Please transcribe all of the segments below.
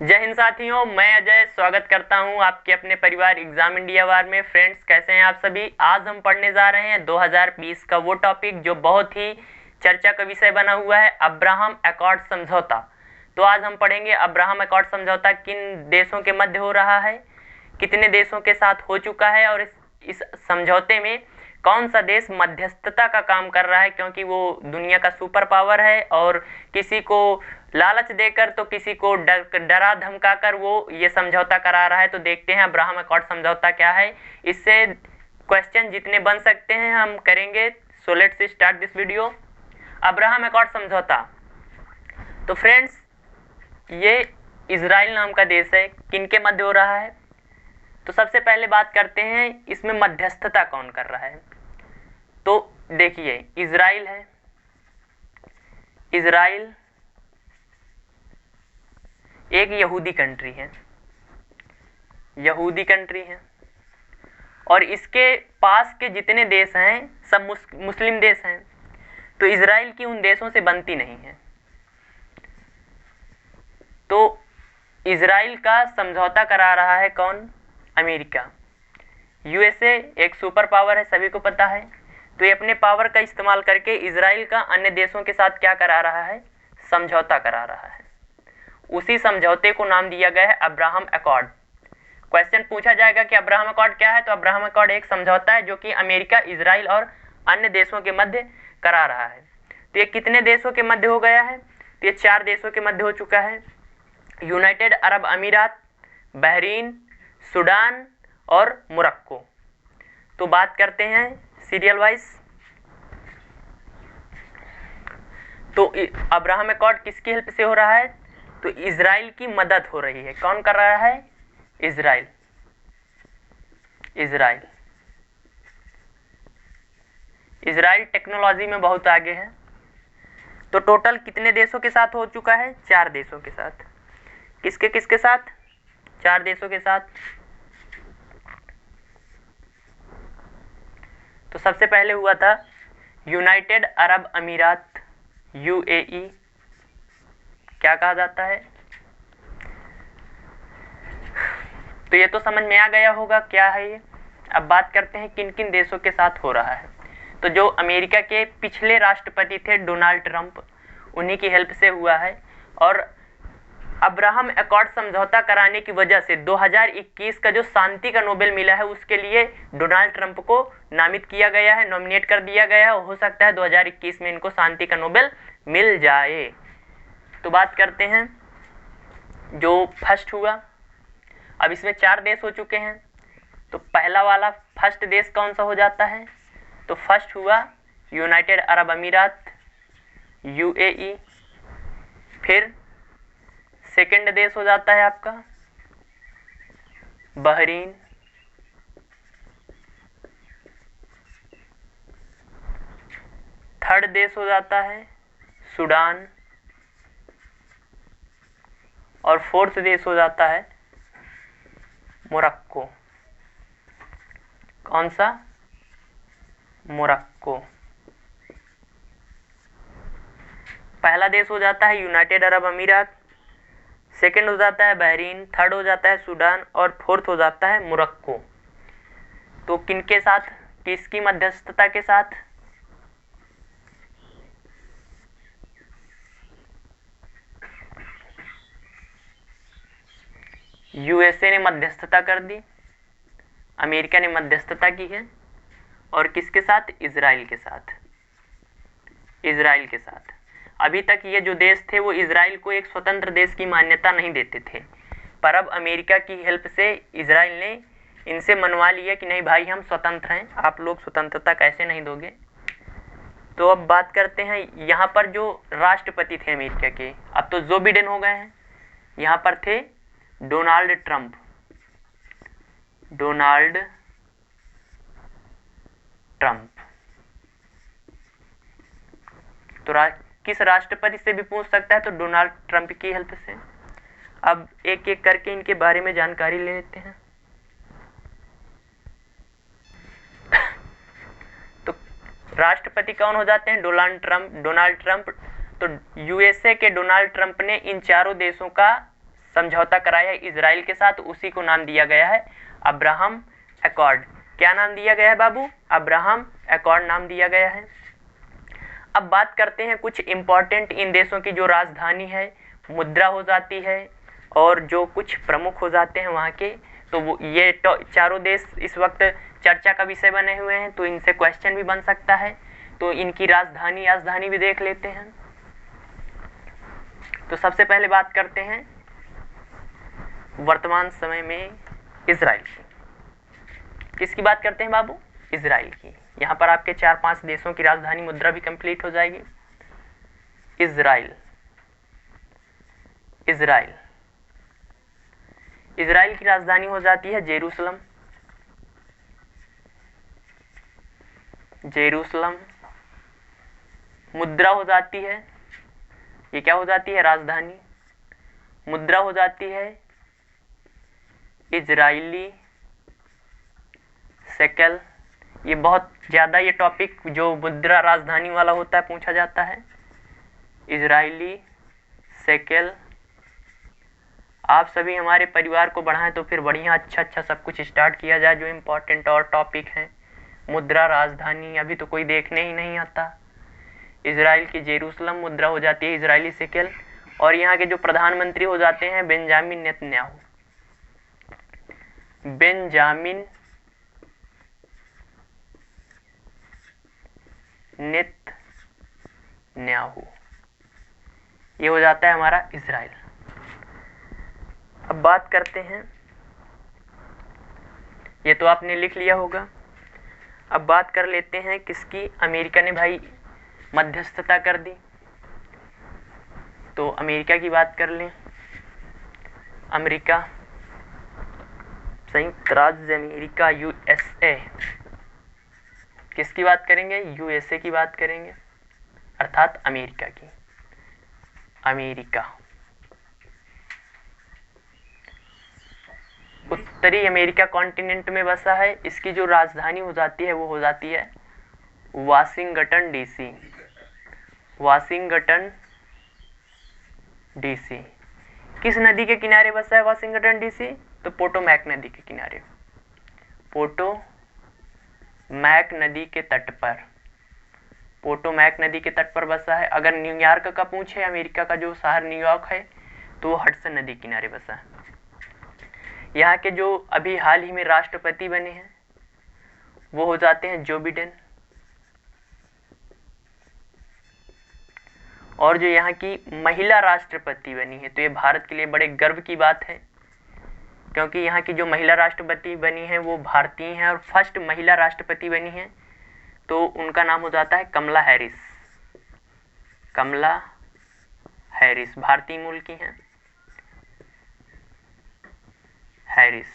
जय हिंद साथियों, मैं अजय स्वागत करता हूं आपके अपने परिवार एग्जाम इंडिया वार में। फ्रेंड्स, कैसे हैं आप सभी। आज हम पढ़ने जा रहे हैं 2020 का वो टॉपिक जो बहुत ही चर्चा का विषय बना हुआ है, अब्राहम अकॉर्ड समझौता। तो आज हम पढ़ेंगे अब्राहम अकॉर्ड समझौता किन देशों के मध्य हो रहा है, कितने देशों के साथ हो चुका है और इस समझौते में कौन सा देश मध्यस्थता का काम कर रहा है, क्योंकि वो दुनिया का सुपर पावर है और किसी को लालच देकर तो किसी को डरा धमका कर वो ये समझौता करा रहा है। तो देखते हैं अब्राहम अकॉर्ड समझौता क्या है। इससे क्वेश्चन जितने बन सकते हैं हम करेंगे। So let's start this video. Abraham accord समझौता। तो फ्रेंड्स, ये इजराइल नाम का देश है, किनके मध्य हो रहा है। तो सबसे पहले बात करते हैं इसमें मध्यस्थता कौन कर रहा है। तो देखिए, इजराइल है। इजराइल एक यहूदी कंट्री है, यहूदी कंट्री है और इसके पास के जितने देश हैं सब मुस्लिम देश हैं। तो इजराइल की उन देशों से बनती नहीं है। तो इजराइल का समझौता करा रहा है कौन? अमेरिका। यूएसए एक सुपर पावर है, सभी को पता है। तो ये अपने पावर का इस्तेमाल करके इजराइल का अन्य देशों के साथ क्या करा रहा है? समझौता करा रहा है। उसी समझौते को नाम दिया गया है अब्राहम अकॉर्ड। क्वेश्चन पूछा जाएगा कि अब्राहम अकॉर्ड क्या है, तो अब्राहम अकॉर्ड एक समझौता है जो कि अमेरिका, इजराइल और अन्य देशों के मध्य करा रहा है। तो ये कितने देशों के मध्य हो गया है? तो ये 4 देशों के मध्य हो चुका है। यूनाइटेड अरब अमीरात, बहरीन, सूडान और मोरक्को। तो बात करते हैं सीरियल वाइज। तो अब्राहम अकॉर्ड किसकी हेल्प से हो रहा है? तो इजराइल की मदद हो रही है। कौन कर रहा है? इजराइल। इजराइल इजराइल टेक्नोलॉजी में बहुत आगे है। तो टोटल कितने देशों के साथ हो चुका है? 4 देशों के साथ। किसके किसके साथ? 4 देशों के साथ। तो सबसे पहले हुआ था यूनाइटेड अरब अमीरात, यूएई। क्या कहा जाता है? तो ये तो समझ में आ गया होगा क्या है ये। अब बात करते हैं किन किन देशों के साथ हो रहा है। तो जो अमेरिका के पिछले राष्ट्रपति थे डोनाल्ड ट्रंप, उन्हीं की हेल्प से हुआ है। और अब्राहम अकॉर्ड समझौता कराने की वजह से 2021 का जो शांति का नोबेल मिला है उसके लिए डोनाल्ड ट्रंप को नामित किया गया है, नॉमिनेट कर दिया गया है। हो सकता है 2021 में इनको शांति का नोबेल मिल जाए। तो बात करते हैं जो फर्स्ट हुआ। अब इसमें 4 देश हो चुके हैं। तो पहला वाला फर्स्ट देश कौन सा हो जाता है? तो फर्स्ट हुआ यूनाइटेड अरब अमीरात, यूएई। फिर सेकंड देश हो जाता है आपका बहरीन। थर्ड देश हो जाता है सूडान और फोर्थ देश हो जाता है मोरक्को। कौन सा? मोरक्को। पहला देश हो जाता है यूनाइटेड अरब अमीरात, सेकंड हो जाता है बहरीन, थर्ड हो जाता है सूडान और फोर्थ हो जाता है मोरक्को। तो किनके साथ? किसकी मध्यस्थता के साथ? यूएसए ने मध्यस्थता कर दी, अमेरिका ने मध्यस्थता की है। और किसके साथ? इजराइल के साथ। इजराइल के साथ। अभी तक ये जो देश थे वो इजराइल को एक स्वतंत्र देश की मान्यता नहीं देते थे, पर अब अमेरिका की हेल्प से इजराइल ने इनसे मनवा लिया कि नहीं भाई, हम स्वतंत्र हैं, आप लोग स्वतंत्रता कैसे नहीं दोगे। तो अब बात करते हैं यहाँ पर जो राष्ट्रपति थे अमेरिका के, अब तो जो बिडेन हो गए हैं। यहाँ पर थे डोनाल्ड ट्रंप। Donald Trump. तो किस राष्ट्रपति से भी पूछ सकता है, तो डोनाल्ड ट्रंप की हेल्प से। अब एक एक करके इनके बारे में जानकारी ले लेते हैं। तो राष्ट्रपति कौन हो जाते हैं? Donald Trump. तो यूएसए के डोनाल्ड ट्रंप ने इन चारों देशों का समझौता कराया इजराइल के साथ, उसी को नाम दिया गया है अब्राहम एकॉर्ड। क्या नाम दिया गया है बाबू? अब्राहम एकॉर्ड नाम दिया गया है। अब बात करते हैं कुछ इंपॉर्टेंट इन देशों की जो राजधानी है, मुद्रा हो जाती है और जो कुछ प्रमुख हो जाते हैं वहाँ के। तो वो ये चारों देश इस वक्त चर्चा का विषय बने हुए हैं, तो इनसे क्वेश्चन भी बन सकता है। तो इनकी राजधानी भी देख लेते हैं। तो सबसे पहले बात करते हैं वर्तमान समय में इजराइल की। किसकी बात करते हैं बाबू? इजराइल की। यहाँ पर आपके 4-5 देशों की राजधानी मुद्रा भी कंप्लीट हो जाएगी। इजराइल इजराइल इजराइल की राजधानी हो जाती है जेरूसलम। जेरूसलम। मुद्रा हो जाती है, ये क्या हो जाती है? राजधानी। मुद्रा हो जाती है इजरायली शेकेल। ये बहुत ज़्यादा ये टॉपिक जो मुद्रा राजधानी वाला होता है पूछा जाता है। Israeli shekel. आप सभी हमारे परिवार को बढ़ाएं तो फिर बढ़िया अच्छा सब कुछ स्टार्ट किया जाए, जो इम्पोर्टेंट और टॉपिक हैं। मुद्रा राजधानी अभी तो कोई देखने ही नहीं आता। इजराइल की जेरूसलम मुद्रा हो जाती है इजरायली शेकेल। और यहाँ के जो प्रधानमंत्री हो जाते हैं बेंजामिन नेतन्याहू। बेंजामिन नेतन्याहू, ये हो जाता है हमारा इजराइल। अब बात करते हैं, ये तो आपने लिख लिया होगा। अब बात कर लेते हैं किसकी? अमेरिका ने भाई मध्यस्थता कर दी, तो अमेरिका की बात कर लें। अमेरिका, संयुक्त राज्य अमेरिका, यूएसए। किसकी बात करेंगे? यूएसए की बात करेंगे, अर्थात अमेरिका की। अमेरिका उत्तरी अमेरिका कॉन्टिनेंट में बसा है। इसकी जो राजधानी हो जाती है वो हो जाती है वाशिंगटन डीसी। Washington DC. किस नदी के किनारे बसा है वाशिंगटन डीसी? तो पोटोमैक नदी के किनारे। पोटोमैक नदी के तट पर। पोटोमैक नदी के तट पर बसा है। अगर न्यूयॉर्क का पूछे, अमेरिका का जो शहर न्यूयॉर्क है, तो वो हडसन नदी किनारे बसा है। यहाँ के जो अभी हाल ही में राष्ट्रपति बने हैं वो हो जाते हैं जो बिडेन। और जो यहाँ की महिला राष्ट्रपति बनी है, तो ये भारत के लिए बड़े गर्व की बात है, क्योंकि यहाँ की जो महिला राष्ट्रपति बनी है वो भारतीय हैं और फर्स्ट महिला राष्ट्रपति बनी है। तो उनका नाम हो जाता है कमला हैरिस। कमला हैरिस भारतीय मूल की हैं। हैरिस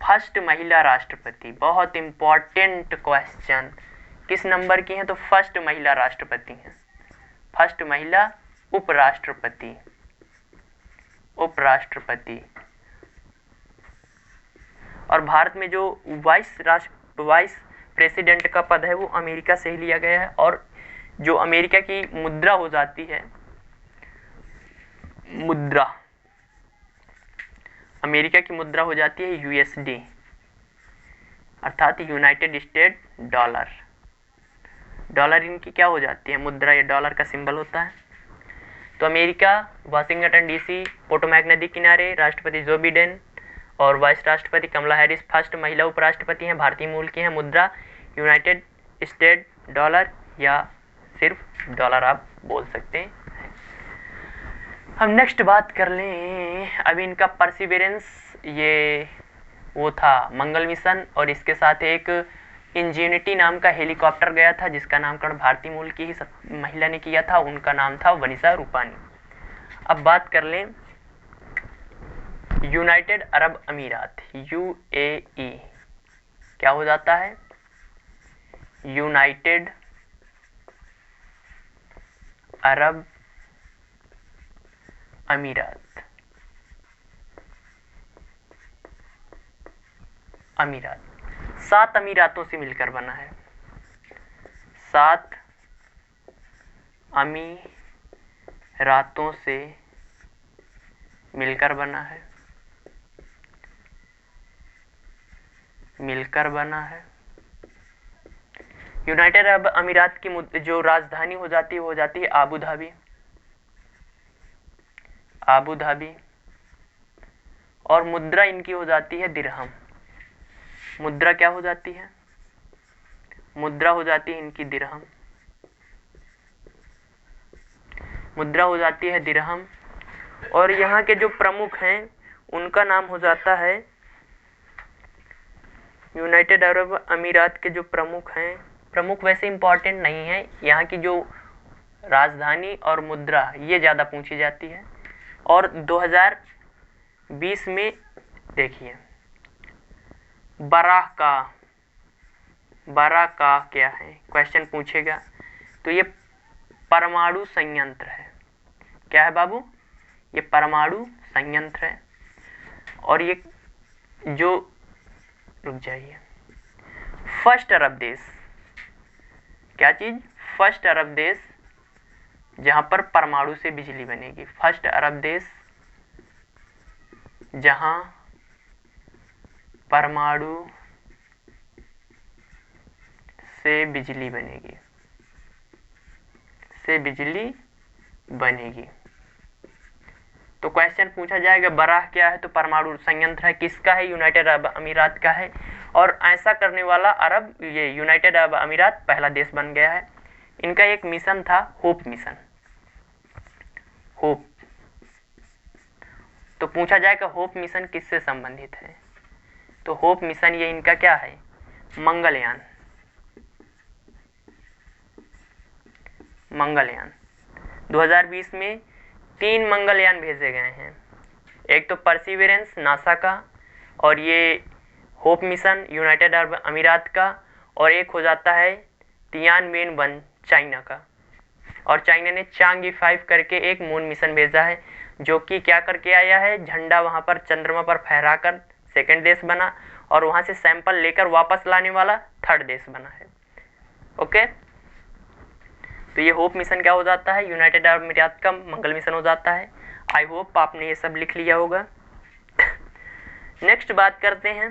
फर्स्ट महिला राष्ट्रपति। बहुत इंपॉर्टेंट क्वेश्चन, किस नंबर की हैं? तो फर्स्ट महिला राष्ट्रपति हैं। फर्स्ट महिला उपराष्ट्रपति। उपराष्ट्रपति। और भारत में जो वाइस प्रेसिडेंट का पद है वो अमेरिका से ही लिया गया है। और जो अमेरिका की मुद्रा हो जाती है, मुद्रा, अमेरिका की मुद्रा हो जाती है यूएसडी, अर्थात यूनाइटेड स्टेट डॉलर। डॉलर इनकी क्या हो जाती है? मुद्रा। ये डॉलर का सिंबल होता है। तो अमेरिका, वाशिंगटन डीसी, पोटोमैक नदी किनारे, राष्ट्रपति जो बिडेन और वाइस राष्ट्रपति कमला हैरिस फर्स्ट महिला उपराष्ट्रपति हैं, भारतीय मूल की हैं। मुद्रा यूनाइटेड स्टेट डॉलर या सिर्फ डॉलर आप बोल सकते हैं। हम नेक्स्ट बात कर लें। अभी इनका परसिवेरेंस, ये वो था मंगल मिशन, और इसके साथ एक इंजेनिटी नाम का हेलीकॉप्टर गया था जिसका नामकरण भारतीय मूल की ही महिला ने किया था। उनका नाम था वनिसा रूपानी। अब बात कर लें यूनाइटेड अरब अमीरात, यूएई। क्या हो जाता है? यूनाइटेड अरब अमीरात। अमीरात 7 अमीरातों से मिलकर बना है। 7 अमीरातों से मिलकर बना है, मिलकर बना है। यूनाइटेड अरब अमीरात की जो राजधानी हो जाती है वो हो जाती है आबू धाबी, आबू धाबी। और मुद्रा इनकी हो जाती है दिरहम। मुद्रा क्या हो जाती है? मुद्रा हो जाती है इनकी दिरहम, मुद्रा हो जाती है दिरहम। और यहाँ के जो प्रमुख हैं उनका नाम हो जाता है, यूनाइटेड अरब अमीरात के जो प्रमुख हैं, प्रमुख वैसे इंपॉर्टेंट नहीं है, यहाँ की जो राजधानी और मुद्रा ये ज़्यादा पूछी जाती है। और 2020 में देखिए बरा का क्या है, क्वेश्चन पूछेगा तो ये परमाणु संयंत्र है। क्या है बाबू? ये परमाणु संयंत्र है। और ये जो, रुक जाइए, फर्स्ट अरब देश, क्या चीज? फर्स्ट अरब देश जहां पर परमाणु से बिजली बनेगी। फर्स्ट अरब देश जहां परमाणु से बिजली बनेगी, से बिजली बनेगी। तो क्वेश्चन पूछा जाएगा बराह क्या है, तो परमाणु संयंत्र है। किसका है? यूनाइटेड अरब अमीरात का है। और ऐसा करने वाला अरब, ये यूनाइटेड अरब अमीरात पहला देश बन गया है। इनका एक मिशन था, होप मिशन, होप। तो पूछा जाएगा होप मिशन किससे संबंधित है, तो होप मिशन ये इनका क्या है? मंगलयान, मंगलयान। 2020 में 3 मंगलयान भेजे गए हैं। एक तो परसिवरेंस नासा का, और ये होप मिशन यूनाइटेड अरब अमीरात का, और एक हो जाता है तियानमेन-1 चाइना का। और चाइना ने चांगी 5 करके एक मून मिशन भेजा है, जो कि क्या करके आया है? झंडा वहां पर चंद्रमा पर फहराकर सेकंड देश बना, और वहां से सैंपल लेकर वापस लाने वाला थर्ड देश बना है। ओके, तो ये होप मिशन क्या हो जाता है? यूनाइटेड अरब अमीरात का मंगल मिशन हो जाता है। आई होप आपने ये सब लिख लिया होगा। नेक्स्ट बात करते हैं,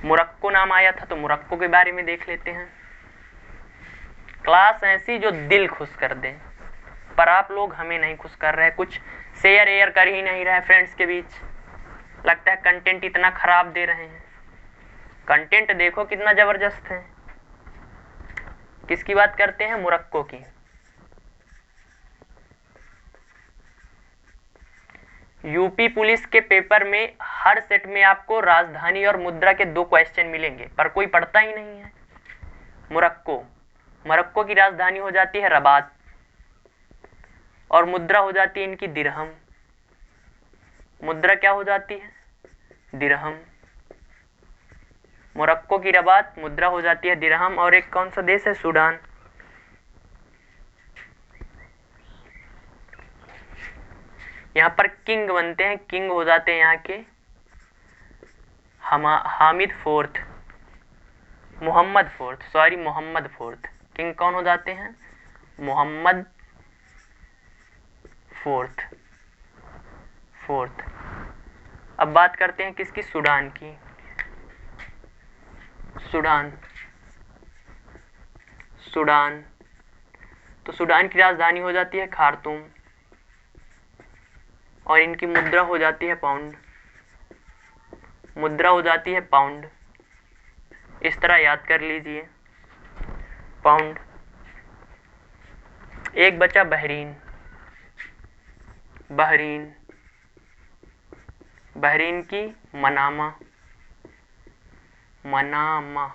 मोरक्को नाम आया था, तो मोरक्को के बारे में देख लेते हैं। क्लास ऐसी जो दिल खुश कर दे, पर आप लोग हमें नहीं खुश कर रहे, कुछ शेयर एयर कर ही नहीं रहे फ्रेंड्स के बीच। लगता है कंटेंट इतना खराब दे रहे हैं। कंटेंट देखो कितना जबरदस्त है। किसकी बात करते हैं? मोरक्को की। यूपी पुलिस के पेपर में हर सेट में आपको राजधानी और मुद्रा के 2 क्वेश्चन मिलेंगे, पर कोई पढ़ता ही नहीं है। मोरक्को, मोरक्को की राजधानी हो जाती है रबात, और मुद्रा हो जाती है इनकी दिरहम। मुद्रा क्या हो जाती है? दिरहम। मोरक्को की रबात, मुद्रा हो जाती है दिरहम। और एक कौन सा देश है? सूडान। यहाँ पर किंग बनते हैं, किंग हो जाते हैं यहाँ के Hamid fourth, Mohammed fourth, sorry Mohammed fourth. King कौन हो जाते हैं? Mohammed fourth, fourth. अब बात करते हैं किसकी? सूडान की। सूडान, सूडान, तो सूडान की राजधानी हो जाती है खार्तूम, और इनकी मुद्रा हो जाती है पाउंड, मुद्रा हो जाती है पाउंड। इस तरह याद कर लीजिए, पाउंड। एक बचा बहरीन, बहरीन, बहरीन की मनामा, मनामा,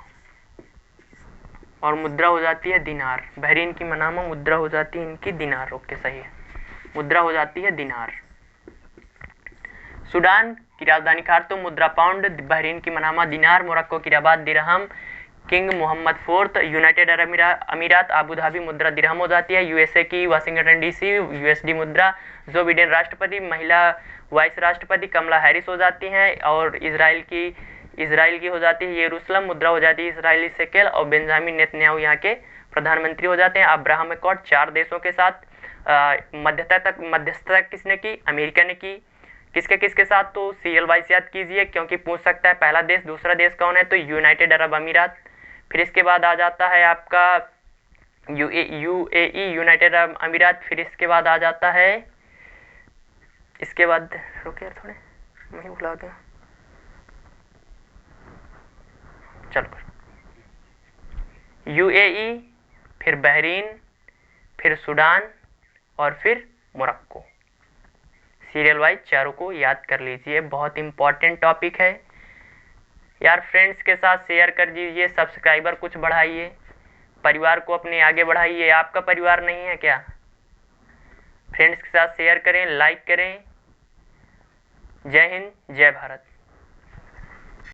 और मुद्रा हो जाती है दिनार। बहरीन की मनामा, मुद्रा हो जाती है इनकी दिनार। ओके, सही है, मुद्रा हो जाती है दिनार। सूडान की राजधानी खार्तूम, मुद्रा पाउंड, बहरीन की मनामा दिनार, मोरक्को की Rabat dirham, King Mohammed fourth, United Arab Emirates Abu Dhabi, मुद्रा दिरहम हो जाती है। यूएसए की वाशिंगटन डीसी, यूएसडी मुद्रा। जो बिडेन राष्ट्रपति, महिला वाइस राष्ट्रपति कमला हैरिस हो जाती हैं। और इजराइल की हो जाती है यरूशलेम, मुद्रा हो जाती है इसराइली शेकेल। और बेंजामिन नेतन्याहू यहाँ के प्रधानमंत्री हो जाते हैं। अब्राहम एकॉर्ड 4 देशों के साथ मध्यस्थता किसने की? अमेरिका ने की। किसके किसके साथ? तो सीरियल वाइज याद कीजिए, क्योंकि पूछ सकता है पहला देश, दूसरा देश कौन है? तो यूनाइटेड अरब अमीरात। फिर इसके बाद आ जाता है आपका यूएई, यूनाइटेड अरब अमीरात। फिर इसके बाद आ जाता है, इसके बाद रुकिए थोड़े, मैं भुला गया, चलो, यूएई, फिर बहरीन, फिर सूडान और फिर मोरक्को। सीरियल वाइज चारों को याद कर लीजिए, बहुत इंपॉर्टेंट टॉपिक है यार। फ्रेंड्स के साथ शेयर कर दीजिए, सब्सक्राइबर कुछ बढ़ाइए, परिवार को अपने आगे बढ़ाइए। आपका परिवार नहीं है क्या? फ्रेंड्स के साथ शेयर करें, लाइक करें। जय हिंद, जय भारत।